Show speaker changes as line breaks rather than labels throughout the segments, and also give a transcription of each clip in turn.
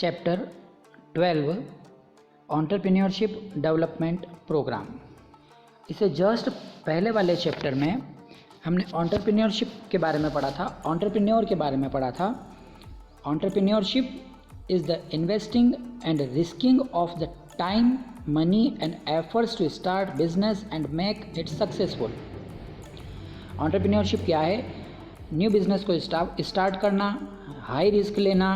Chapter 12 entrepreneurship development programme. इसे just पहले वाले चैप्टर में हमने एंटरप्रेन्योरशिप के बारे में पढ़ा था, एंटरप्रेन्योर के बारे में पढ़ा था। Entrepreneurship is the investing and risking of the time, money and efforts to start business and make it successful. Entrepreneurship क्या है? न्यू बिजनेस को स्टार्ट करना, हाई रिस्क लेना,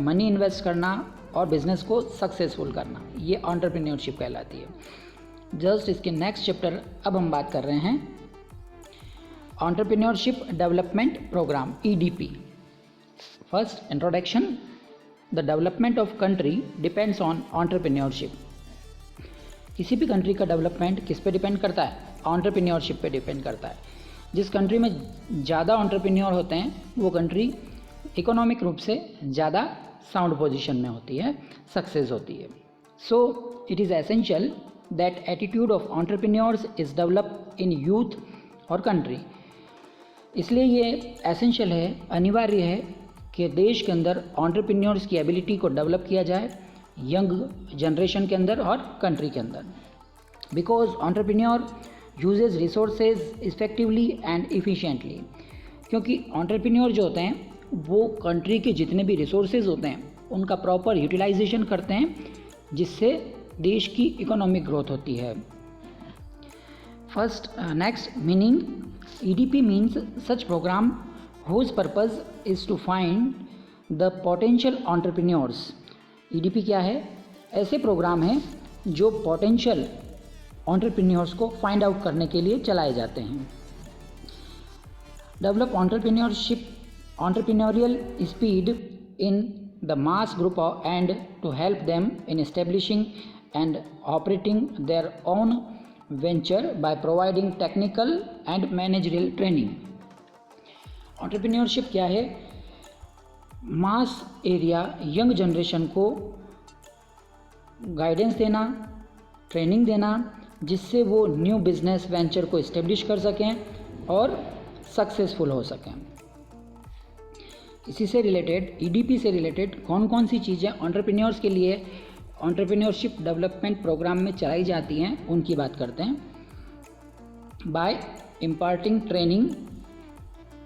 मनी इन्वेस्ट करना और बिजनेस को सक्सेसफुल करना, ये एंटरप्रेन्योरशिप कहलाती है। जस्ट इसके नेक्स्ट चैप्टर अब हम बात कर रहे हैं entrepreneurship development programme EDP। First introduction, the development of country depends on entrepreneurship. किसी भी कंट्री का डेवलपमेंट किस पे डिपेंड करता है? एंटरप्रेन्योरशिप पे डिपेंड करता है। जिस कंट्री में ज़्यादा एंटरप्रेन्योर होते हैं वो कंट्री इकोनॉमिक रूप से ज़्यादा साउंड पोजीशन में होती है, सक्सेस होती है। So it is essential that attitude of entrepreneurs is develop in youth और कंट्री। इसलिए ये एसेंशियल है, अनिवार्य है कि देश के अंदर एंटरप्रेन्योर्स की एबिलिटी को डेवलप किया जाए, यंग जनरेशन के अंदर और कंट्री के अंदर। Because entrepreneur uses resources effectively and efficiently. क्योंकि एंटरप्रेन्योर जो होते हैं वो कंट्री के जितने भी रिसोर्सेज होते हैं उनका प्रॉपर यूटिलाइजेशन करते हैं, जिससे देश की इकोनॉमिक ग्रोथ होती है। First next meaning, EDP means such programme whose purpose is to find the potential entrepreneurs. EDP क्या है? ऐसे प्रोग्राम हैं जो पोटेंशियल एंटरप्रेन्योर्स को फाइंड आउट करने के लिए चलाए जाते हैं। Develop entrepreneurial speed in the mass group and to help them in establishing and operating their own venture by providing technical and managerial training। Entrepreneurship क्या है? मास एरिया यंग जनरेशन को गाइडेंस देना, ट्रेनिंग देना, जिससे वो न्यू बिजनेस वेंचर को establish कर सकें और सक्सेसफुल हो सकें। इसी से रिलेटेड, EDP से रिलेटेड कौन कौन सी चीज़ें एंटरप्रेन्योर्स के लिए एंटरप्रेन्योरशिप डेवलपमेंट प्रोग्राम में चलाई जाती हैं उनकी बात करते हैं। By imparting training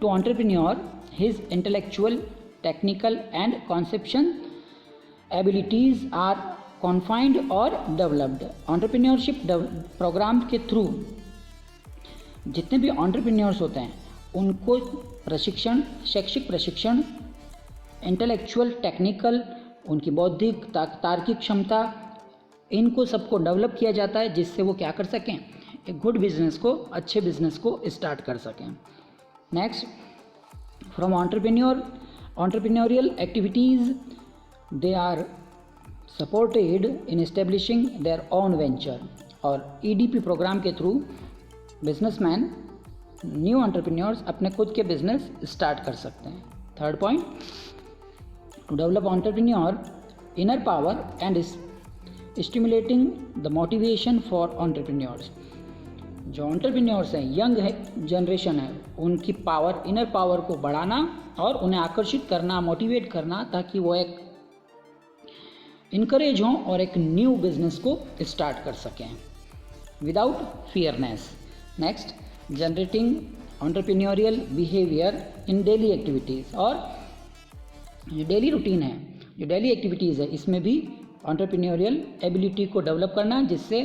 to entrepreneur his intellectual, technical and conception abilities are confined और डेवलप्ड। एंटरप्रेन्योरशिप प्रोग्राम के थ्रू जितने भी एंटरप्रेन्योर्स होते हैं उनको प्रशिक्षण, शैक्षिक प्रशिक्षण, इंटेलेक्चुअल, टेक्निकल, उनकी बौद्धिक तार्किक क्षमता, इनको सबको डेवलप किया जाता है, जिससे वो क्या कर सकें? एक गुड बिजनेस को, अच्छे बिजनेस को स्टार्ट कर सकें। Next, from entrepreneurial activities they are supported in establishing their own venture. और EDP प्रोग्राम के थ्रू बिजनेसमैन, न्यू एंटरप्रेन्योर्स अपने खुद के बिजनेस स्टार्ट कर सकते हैं। Third point, to develop entrepreneur inner power and stimulating the motivation for entrepreneurs. जो entrepreneurs हैं, यंग है जनरेशन है, उनकी पावर, इनर पावर को बढ़ाना और उन्हें आकर्षित करना, मोटिवेट करना, ताकि वो एक इनकरेज हों और एक न्यू बिजनेस को स्टार्ट कर सकें without fearness. Next, generating entrepreneurial behaviour in daily activities. और जो डेली रूटीन है, जो डेली एक्टिविटीज़ है, इसमें भी एंटरप्रेन्योरियल एबिलिटी को डेवलप करना, जिससे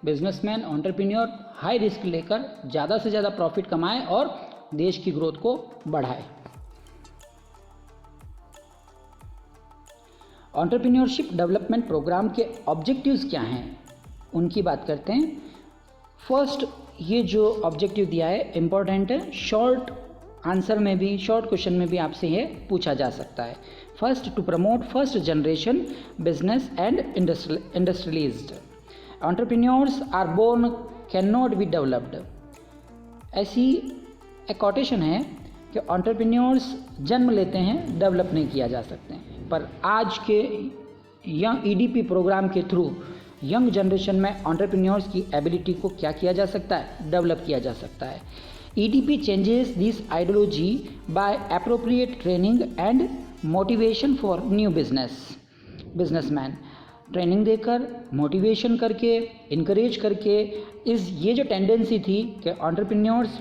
बिजनेसमैन, एंटरप्रेन्योर हाई रिस्क लेकर ज़्यादा से ज़्यादा प्रॉफिट कमाए और देश की ग्रोथ को बढ़ाए। एंटरप्रेन्योरशिप डेवलपमेंट प्रोग्राम के ऑब्जेक्टिव्स क्या हैं उनकी बात करते हैं। फर्स्ट, ये जो ऑब्जेक्टिव दिया है इम्पोर्टेंट है, शॉर्ट आंसर में भी, शॉर्ट क्वेश्चन में भी आपसे ये पूछा जा सकता है। First, to promote first generation business and industrialised. Entrepreneurs are born can not be developed. ऐसी एक कोटेशन है कि एंटरप्रेन्योर्स जन्म लेते हैं, डेवलप नहीं किया जा सकते हैं। पर आज के यंग EDP प्रोग्राम के थ्रू यंग जनरेशन में एंटरप्रेन्योर्स की एबिलिटी को क्या किया जा सकता है? डेवलप किया जा सकता है। EDP changes this ideology by appropriate training and motivation for new businessman, training देकर, मोटिवेशन करके, इनकरेज करके, ये जो टेंडेंसी थी कि एंटरप्रेन्योर्स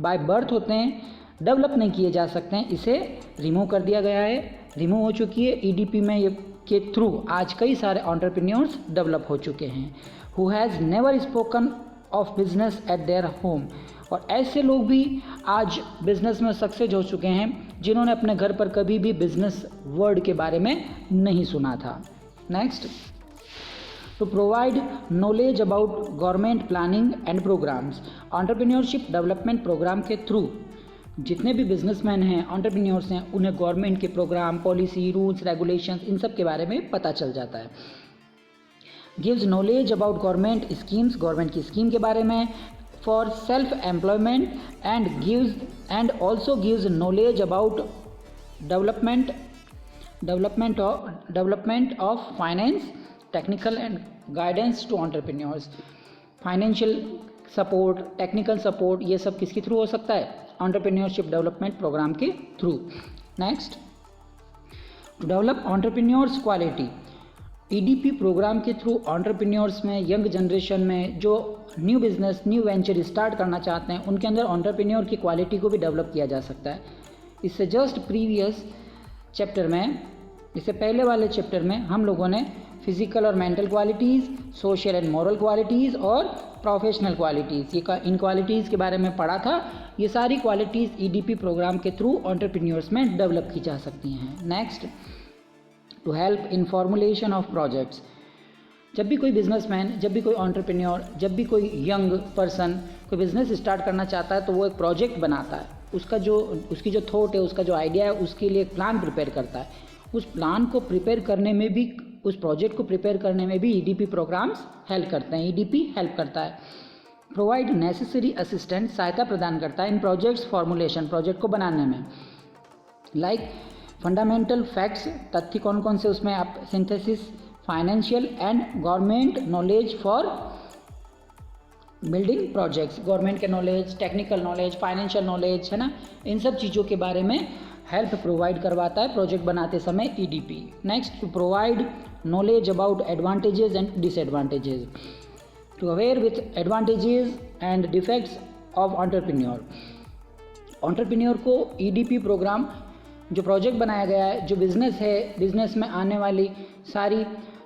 बाय बर्थ होते हैं, डेवलप नहीं किए जा सकते हैं, इसे रिमूव कर दिया गया है, रिमूव हो चुकी है। ईडीपी में ये के थ्रू आज कई सारे एंटरप्रेन्योर्स डेवलप हो चुके हैं, who has never spoken of business at their home, और ऐसे लोग भी आज बिजनेस में सक्सेस हो चुके हैं जिन्होंने अपने घर पर कभी भी बिजनेस वर्ड के बारे में नहीं सुना था। Next, to provide knowledge about government planning and programmes, entrepreneurship development programme के थ्रू जितने भी बिजनेसमैन हैं, एंटरप्रेन्योर्स हैं, उन्हें गवर्नमेंट के प्रोग्राम, पॉलिसी, रूल्स, रेगुलेशंस, इन सब के बारे में पता चल जाता है। Gives knowledge about government schemes, government की स्कीम के बारे में, for self employment, and also gives knowledge about development of finance, technical and guidance to entrepreneurs. Financial support, technical support, ये सब किसके थ्रू हो सकता है? एंटरप्रेन्योरशिप डेवलपमेंट प्रोग्राम के through. Next, to develop entrepreneurs quality, EDP programme के through entrepreneurs में, young generation में जो new business, new venture start करना चाहते हैं, उनके अंदर एंटरप्रेन्योर की क्वालिटी को भी डेवलप किया जा सकता है। इससे जस्ट प्रीवियस चैप्टर में, इससे पहले वाले चैप्टर में हम लोगों ने फिजिकल और mental qualities, social and moral qualities और प्रोफेशनल क्वालिटीज़, इन क्वालिटीज़ के बारे में पढ़ा था। ये सारी क्वालिटीज़ ईडीपी प्रोग्राम के थ्रू एंटरप्रेन्योर्स में डेवलप की जा सकती हैं। Next, to help in formulation of projects, जब भी कोई बिजनेसमैन, जब भी कोई एंटरप्रेन्योर, जब भी कोई यंग पर्सन कोई बिजनेस स्टार्ट करना चाहता है तो वो एक प्रोजेक्ट बनाता है, उसकी जो थॉट है, उसका जो आइडिया है, उसके लिए एक प्लान प्रिपेयर करता है। उस प्लान को प्रिपेयर करने में भी, उस प्रोजेक्ट को प्रिपेयर करने में भी ईडीपी प्रोग्राम्स हेल्प करते हैं, ईडीपी हेल्प करता है। प्रोवाइड नेसेसरी असिस्टेंट, सहायता प्रदान करता है इन प्रोजेक्ट्स फॉर्मुलेशन, प्रोजेक्ट को बनाने में। लाइक फंडामेंटल फैक्ट्स, तथ्य कौन कौन से उसमें आप synthesis, financial and government knowledge for building projects, government के knowledge, technical knowledge, financial knowledge, है ना, इन सब चीज़ों के बारे में हेल्प प्रोवाइड करवाता है प्रोजेक्ट बनाते समय EDP. Next, to provide knowledge about advantages and disadvantages, to aware with advantages and defects of entrepreneur. Entrepreneur को ईडीपी प्रोग्राम, जो प्रोजेक्ट बनाया गया है, जो बिज़नेस है, बिज़नेस में आने वाली सारी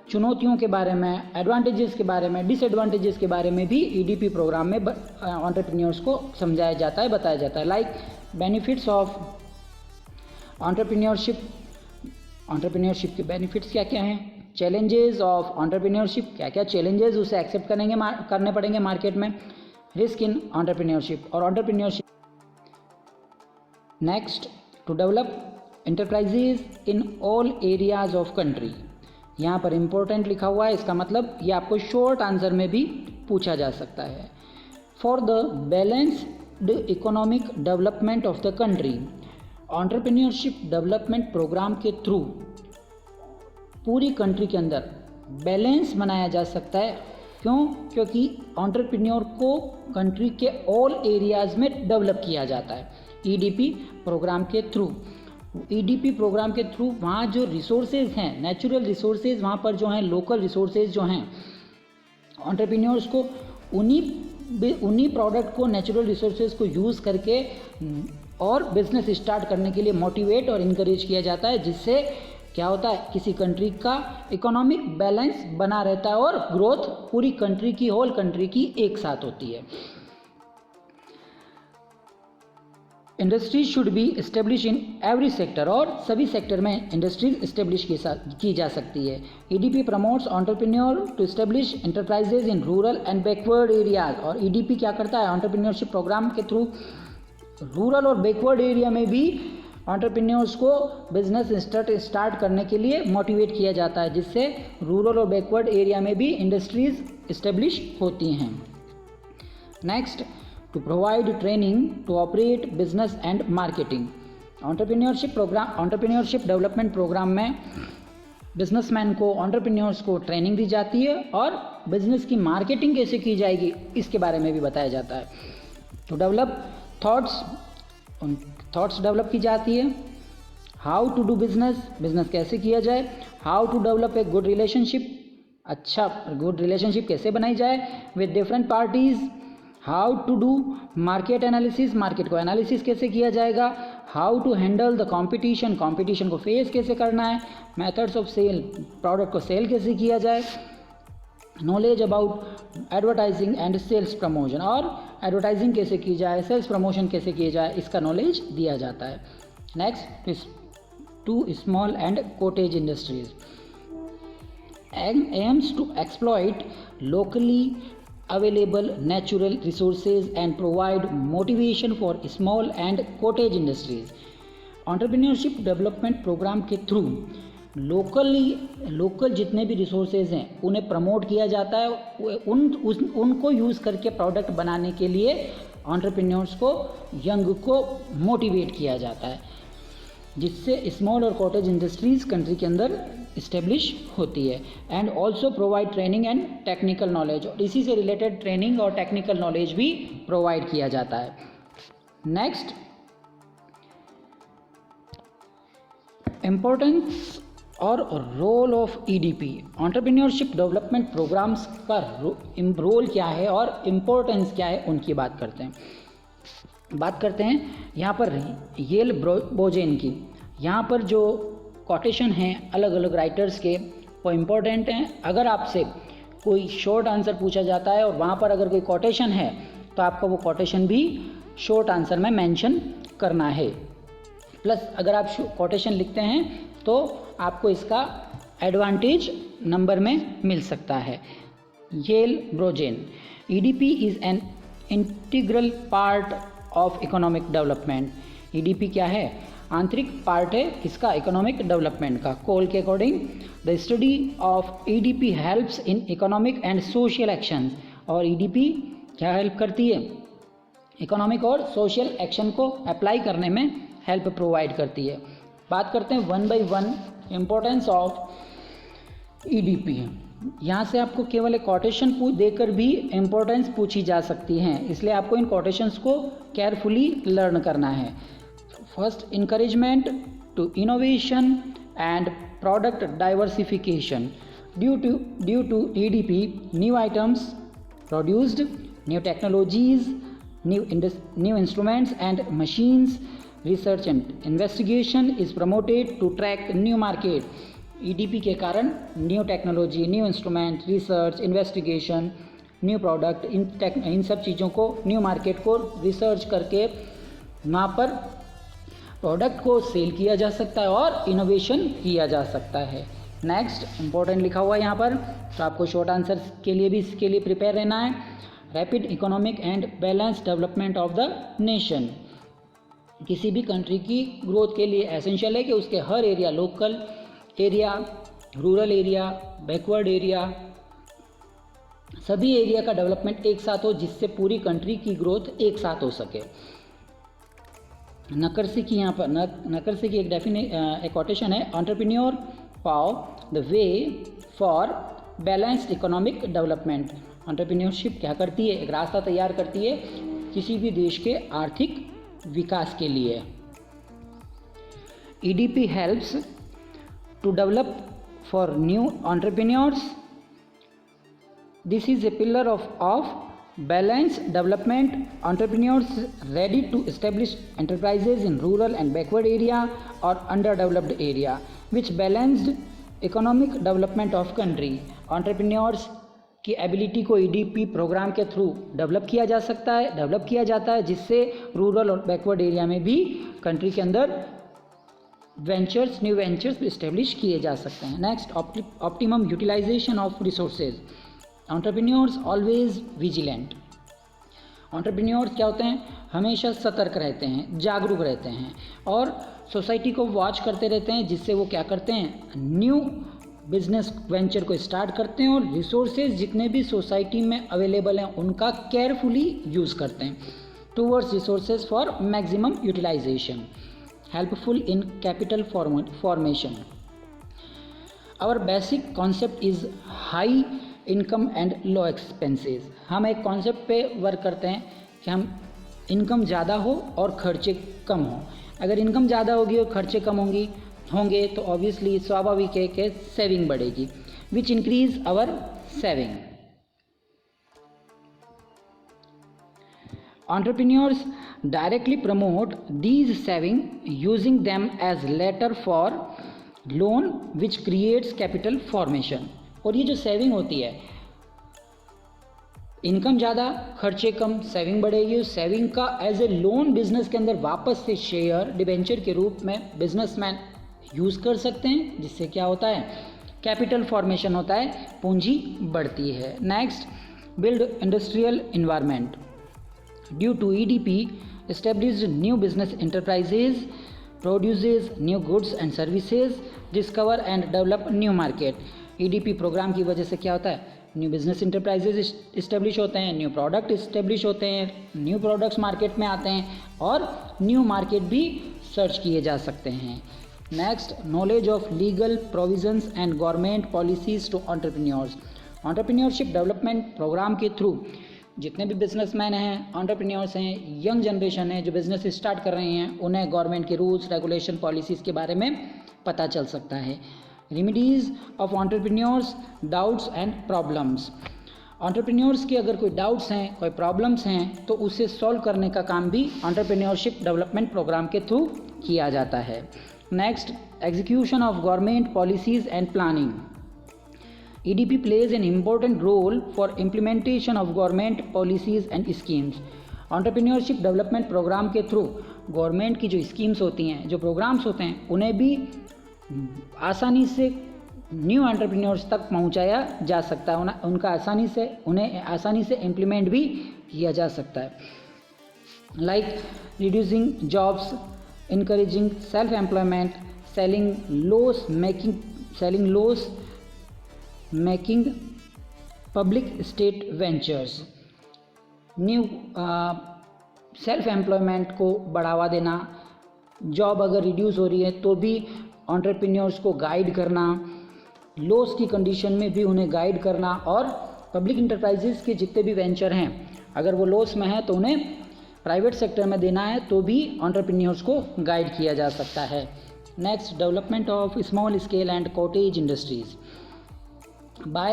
चुनौतियों के बारे में, एडवांटेजेस के बारे में, डिसएडवांटेजेस के बारे में भी ईडीपी प्रोग्राम में एंटरप्रेन्योर्स को समझाया जाता है, बताया जाता है। Like benefits of entrepreneurship, entrepreneurship के बेनिफिट्स क्या क्या हैं, चैलेंजेस ऑफ एंटरप्रेन्योरशिप, क्या क्या चैलेंजेस उसे एक्सेप्ट करने पड़ेंगे मार्केट में, रिस्क इन एंटरप्रेन्योरशिप और entrepreneurship. Next, to develop enterprises in all areas of country, यहाँ पर इम्पोर्टेंट लिखा हुआ है, इसका मतलब ये आपको शॉर्ट आंसर में भी पूछा जा सकता है। For the balanced economic development of the country, entrepreneurship development programme के थ्रू पूरी कंट्री के अंदर बैलेंस बनाया जा सकता है। क्यों? क्योंकि एंटरप्रेन्योर को कंट्री के ऑल एरियाज़ में डेवलप किया जाता है ईडीपी प्रोग्राम के थ्रू। ईडीपी प्रोग्राम के थ्रू वहाँ जो रिसोर्सेज हैं, नेचुरल रिसोर्सेज वहाँ पर जो हैं, लोकल रिसोर्सेज जो हैं, एंटरप्रेन्योर्स को उन्हीं प्रोडक्ट को, नेचुरल रिसोर्सेज को यूज़ करके और बिजनेस स्टार्ट करने के लिए मोटिवेट और इनकरेज किया जाता है, जिससे क्या होता है, किसी कंट्री का इकोनॉमिक बैलेंस बना रहता है और ग्रोथ पूरी कंट्री की, होल कंट्री की एक साथ होती है। Industries should be establish in every sector, और सभी सेक्टर में इंडस्ट्रीज इस्टेब्लिश की जा सकती है। EDP promotes entrepreneur to establish enterprises in rural and backward areas, और ईडीपी क्या करता है, एंटरप्रेन्योरशिप प्रोग्राम के थ्रू रूरल और बैकवर्ड एरिया में भी एंटरप्रेन्योर्स को बिजनेस स्टार्ट करने के लिए मोटिवेट किया जाता है, जिससे रूरल और बैकवर्ड एरिया में भी इंडस्ट्रीज इस्टेब्लिश होती हैं। Next, to provide training to operate business and marketing, entrepreneurship development programme में बिजनेसमैन को, एंटरप्रेन्योर्स को ट्रेनिंग दी जाती है और बिजनेस की मार्केटिंग कैसे की जाएगी इसके बारे में भी बताया जाता है। टू डेवलप थॉट्स डेवलप की जाती है, how to do business, business कैसे किया जाए, how to develop a good relationship, अच्छा गुड रिलेशनशिप कैसे बनाई जाए with different parties, how to do market analysis, market को एनालिसिस कैसे किया जाएगा, how to handle the competition, competition को फेस कैसे करना है, मेथड्स ऑफ सेल, प्रोडक्ट को सेल कैसे किया जाए, knowledge about advertising and sales promotion, और एडवर्टाइजिंग कैसे की जाए, सेल्स प्रमोशन कैसे किए जाए, इसका नॉलेज दिया जाता है। Next, to small and cottage industries aims to exploit locally available natural resources and provide motivation for small and cottage industries. Entrepreneurship development program के थ्रू लोकल जितने भी रिसोर्सेज हैं उन्हें प्रमोट किया जाता है, उनको यूज़ करके प्रोडक्ट बनाने के लिए एंटरप्रेन्योर्स को, यंग को मोटिवेट किया जाता है, जिससे स्मॉल और कॉटेज इंडस्ट्रीज़ कंट्री के अंदर इस्टेब्लिश होती है। And also provide training and technical knowledge, और इसी से रिलेटेड ट्रेनिंग और टेक्निकल नॉलेज भी प्रोवाइड किया जाता है। नेक्स्ट, इम्पोर्टेंस और role of EDP, entrepreneurship development programmes का रोल क्या है और इम्पोर्टेंस क्या है, उनकी बात करते हैं यहाँ पर येल बोजेन की। यहाँ पर जो कोटेशन हैं अलग अलग राइटर्स के, वो इम्पोर्टेंट हैं। अगर आपसे कोई शॉर्ट आंसर पूछा जाता है और वहाँ पर अगर कोई कोटेशन है तो आपको वो कोटेशन भी शॉर्ट आंसर में मेंशन करना है। प्लस अगर आप कोटेशन लिखते हैं तो आपको इसका एडवांटेज नंबर में मिल सकता है। Yale Brozen, EDP is an integral part of economic development. EDP क्या है? आंतरिक पार्ट है इसका इकोनॉमिक डेवलपमेंट का। कोल के according the study of EDP helps in economic and social action. और ईडीपी क्या हेल्प करती है? इकोनॉमिक और सोशल एक्शन को अप्लाई करने में हेल्प प्रोवाइड करती है। बात करते हैं one by one importance of EDP. यहाँ से आपको केवल एक कोटेशन देकर भी इम्पोर्टेंस पूछी जा सकती हैं, इसलिए आपको इन कोटेशंस को केयरफुली लर्न करना है। First, encouragement to innovation and product diversification. Due to EDP, new items produced, new technologies, new instruments and machines, research and investigation is promoted to track new market. EDP के कारण new technology, new instrument, research, investigation, new product, इन सब चीज़ों को, new market को research करके वहाँ पर प्रोडक्ट को सेल किया जा सकता है और इनोवेशन किया जा सकता है। नेक्स्ट, इंपॉर्टेंट लिखा हुआ है यहाँ पर, तो आपको शॉर्ट आंसर के लिए भी इसके लिए प्रिपेयर रहना है। Rapid economic and balance development of the nation. किसी भी कंट्री की ग्रोथ के लिए एसेंशियल है कि उसके हर area, local area, rural area, backward area, सभी एरिया का डेवलपमेंट एक साथ हो, जिससे पूरी कंट्री की ग्रोथ एक साथ हो सके। नकरसी की यहाँ पर नकरसी की एक कोटेशन है, entrepreneur pav the way for balanced economic development. Entrepreneurship क्या करती है? एक रास्ता तैयार करती है किसी भी देश के आर्थिक विकास के लिए। EDP helps to develop for new entrepreneurs. This is a pillar of balanced development. Entrepreneurs ready to establish enterprises in rural and backward area or underdeveloped area, which balanced economic development of country. Entrepreneurs की ability को EDP programme के through develop किया जाता है, जिससे rural और backward area में भी कंट्री के अंदर न्यू वेंचर्स इस्टेब्लिश किए जा सकते हैं। Next, optimum utilization of resources. Entrepreneurs always vigilant. Entrepreneurs क्या होते हैं? हमेशा सतर्क रहते हैं, जागरूक रहते हैं और सोसाइटी को वॉच करते रहते हैं, जिससे वो क्या करते हैं? न्यू बिजनेस वेंचर को स्टार्ट करते हैं और रिसोर्सेज जितने भी सोसाइटी में अवेलेबल हैं उनका केयरफुली यूज़ करते हैं towards resources for maximum utilization. helpful in capital formation. Our basic concept is high income and low expenses. हम एक कॉन्सेप्ट पे वर्क करते हैं कि हम इनकम ज़्यादा हो और खर्चे कम हो। अगर इनकम ज़्यादा होगी और खर्चे कम होंगे तो ऑब्वियसली स्वाभाविक है कि सेविंग बढ़ेगी, which increase our saving. Entrepreneurs directly promote these saving using them as letter for loan which creates capital formation। और ये जो सेविंग होती है, इनकम ज़्यादा खर्चे कम, सेविंग बढ़ेगी। उस सेविंग का एज ए लोन बिजनेस के अंदर वापस से शेयर डिबेंचर के रूप में बिजनेसमैन यूज़ कर सकते हैं, जिससे क्या होता है, कैपिटल फॉर्मेशन होता है, पूंजी बढ़ती है। Next, build industrial environment. Due to EDP, established new business enterprises, produces new goods and services, discover and develop new market। EDP programme की वजह से क्या होता है, न्यू बिजनेस इंटरप्राइजेज इस्टेब्लिश होते हैं, न्यू प्रोडक्ट इस्टेब्लिश होते हैं, न्यू प्रोडक्ट्स मार्केट में आते हैं और न्यू मार्केट भी सर्च किए जा सकते हैं। Next, knowledge of legal provisions and government policies to entrepreneurs. Entrepreneurship development programme के थ्रू जितने भी बिजनेसमैन हैं, एंटरप्रेन्योर्स हैं, यंग जनरेशन है जो बिज़नेस स्टार्ट कर रहे हैं, उन्हें गवर्नमेंट के रूल्स, रेगुलेशन, पॉलिसीज़ के बारे में पता चल सकता है। Remedies of entrepreneurs doubts and problems. Entrepreneurs के अगर कोई डाउट्स हैं, कोई प्रॉब्लम्स हैं, तो उसे सॉल्व करने का काम भी एंटरप्रेन्योरशिप डेवलपमेंट प्रोग्राम के थ्रू किया जाता है। Next, execution of government policies and planning. EDP plays an important role for implementation of government policies and schemes। Entrepreneurship development programme के थ्रू गवर्नमेंट की जो स्कीम्स होती हैं, जो प्रोग्राम्स होते हैं, उन्हें भी आसानी से न्यू एंटरप्रेन्योर्स तक पहुंचाया जा सकता है, उन्हें आसानी से इम्प्लीमेंट भी किया जा सकता है। Like reducing jobs, encouraging self employment, selling loss making public state ventures. New self employment को बढ़ावा देना, जॉब अगर रिड्यूस हो रही है तो भी एंटरप्रेन्योर्स को गाइड करना, लॉस की कंडीशन में भी उन्हें गाइड करना, और पब्लिक इंटरप्राइजेज के जितने भी वेंचर हैं अगर वो लॉस में है तो उन्हें प्राइवेट सेक्टर में देना है तो भी एंटरप्रेन्योर्स को गाइड किया जा सकता है। Next, development of small scale and cottage industries. By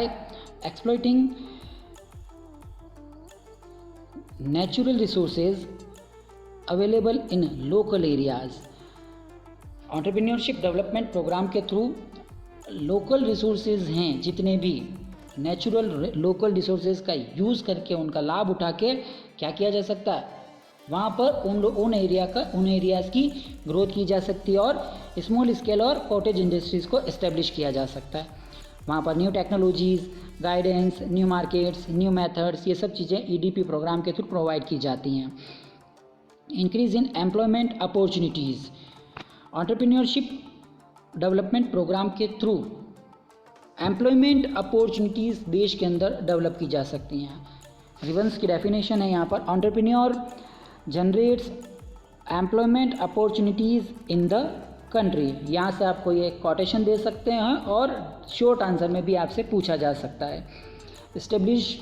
exploiting natural resources available in local areas। Entrepreneurship development programme के थ्रू लोकल रिसोर्सेज हैं, जितने भी नेचुरल लोकल रिसोर्सेज का यूज़ करके उनका लाभ उठा के क्या किया जा सकता है, वहाँ पर उन एरियाज़ की ग्रोथ की जा सकती है और स्मॉल स्केल और कॉटेज इंडस्ट्रीज़ को इस्टेब्लिश किया जा सकता है। वहाँ पर new technologies, guidance, new markets, new methods, ये सब चीज़ें EDP प्रोग्राम के थ्रू प्रोवाइड की जाती हैं। Increase in employment opportunities. Entrepreneurship development programme के थ्रू एम्प्लॉयमेंट अपॉर्चुनिटीज़ देश के अंदर डेवलप की जा सकती हैं। रिबन्स की डेफिनेशन है यहाँ पर, entrepreneur generates employment opportunities in the country. यहाँ से आपको ये कोटेशन दे सकते हैं और शॉर्ट आंसर में भी आपसे पूछा जा सकता है। Establish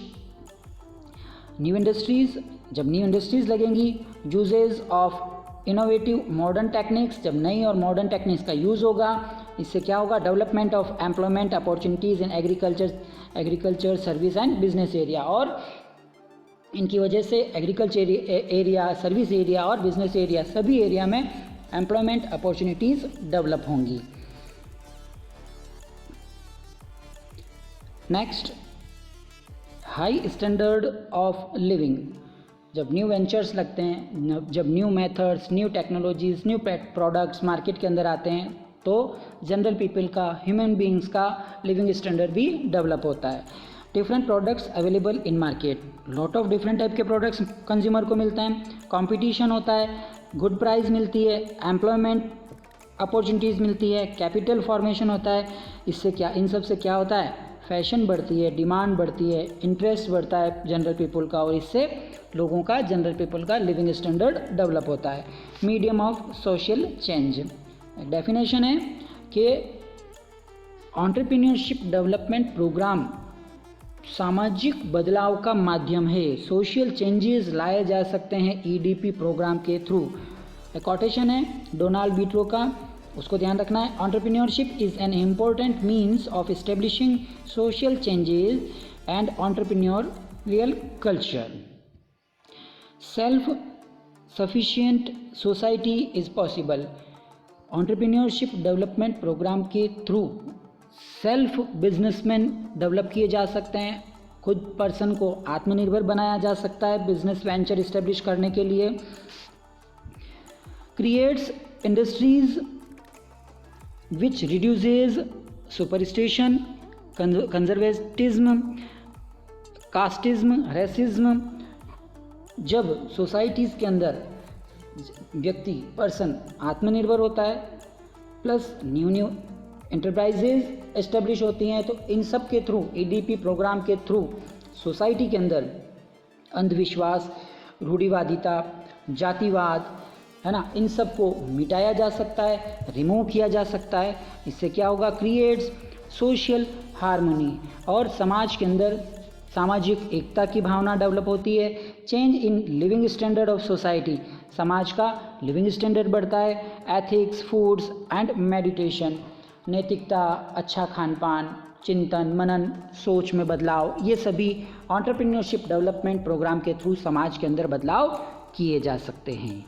new industries. जब न्यू इंडस्ट्रीज़ लगेंगी, uses of innovative modern techniques. जब नई और मॉडर्न टेक्निक्स का यूज़ होगा, इससे क्या होगा, development of employment opportunities in agriculture service and business area. और इनकी वजह से एग्रीकल्चर एरिया, सर्विस एरिया और बिजनेस एरिया, सभी एरिया में एम्प्लॉयमेंट अपॉर्चुनिटीज़ डेवलप होंगी। Next, high standard of living. जब न्यू वेंचर्स लगते हैं, जब new methods, new technologies, new products market के अंदर आते हैं, तो जनरल पीपल का, ह्यूमन बींग्स का लिविंग स्टैंडर्ड भी डेवलप होता है। Different products available in market. Lot of different type के प्रोडक्ट्स कंज्यूमर को मिलते हैं, कंपटीशन होता है, गुड प्राइस मिलती है, एम्प्लॉयमेंट अपॉर्चुनिटीज़ मिलती है, कैपिटल फॉर्मेशन होता है। इससे क्या, इन सब से क्या होता है, फैशन बढ़ती है, डिमांड बढ़ती है, इंटरेस्ट बढ़ता है जनरल पीपल का, और इससे लोगों का, जनरल पीपल का लिविंग स्टैंडर्ड डेवलप होता है। Medium of social change. Definition है कि एंटरप्रेन्योरशिप डेवलपमेंट प्रोग्राम सामाजिक बदलाव का माध्यम है। सोशल चेंजेस लाए जा सकते हैं EDP प्रोग्राम के थ्रू। एक कोटेशन है डोनाल्ड बीट्रो का, उसको ध्यान रखना है। Entrepreneurship is an important means of establishing social changes and entrepreneurial culture. Self sufficient society is possible. Entrepreneurship development programme के थ्रू सेल्फ बिजनेसमैन डेवलप किए जा सकते हैं। खुद पर्सन को आत्मनिर्भर बनाया जा सकता है बिजनेस वेंचर इस्टेब्लिश करने के लिए। Creates industries which reduces superstition, conservatism, casteism, racism. जब सोसाइटीज़ के अंदर व्यक्ति पर्सन आत्मनिर्भर होता है प्लस न्यू एंटरप्राइजेज एस्टेब्लिश होती हैं, तो इन सब के थ्रू EDP प्रोग्राम के थ्रू सोसाइटी के अंदर अंधविश्वास, रूढ़िवादिता, जातिवाद है ना, इन सब को मिटाया जा सकता है, रिमूव किया जा सकता है। इससे क्या होगा? क्रिएट्स सोशल हार्मोनी, और समाज के अंदर सामाजिक एकता की भावना डेवलप होती है। Change in living standard of society, समाज का लिविंग स्टैंडर्ड बढ़ता है। एथिक्स, फूड्स एंड मेडिटेशन, नैतिकता, अच्छा खान पान, चिंतन मनन, सोच में बदलाव, ये सभी एंटरप्रेन्योरशिप डेवलपमेंट प्रोग्राम के थ्रू समाज के अंदर बदलाव किए जा सकते हैं।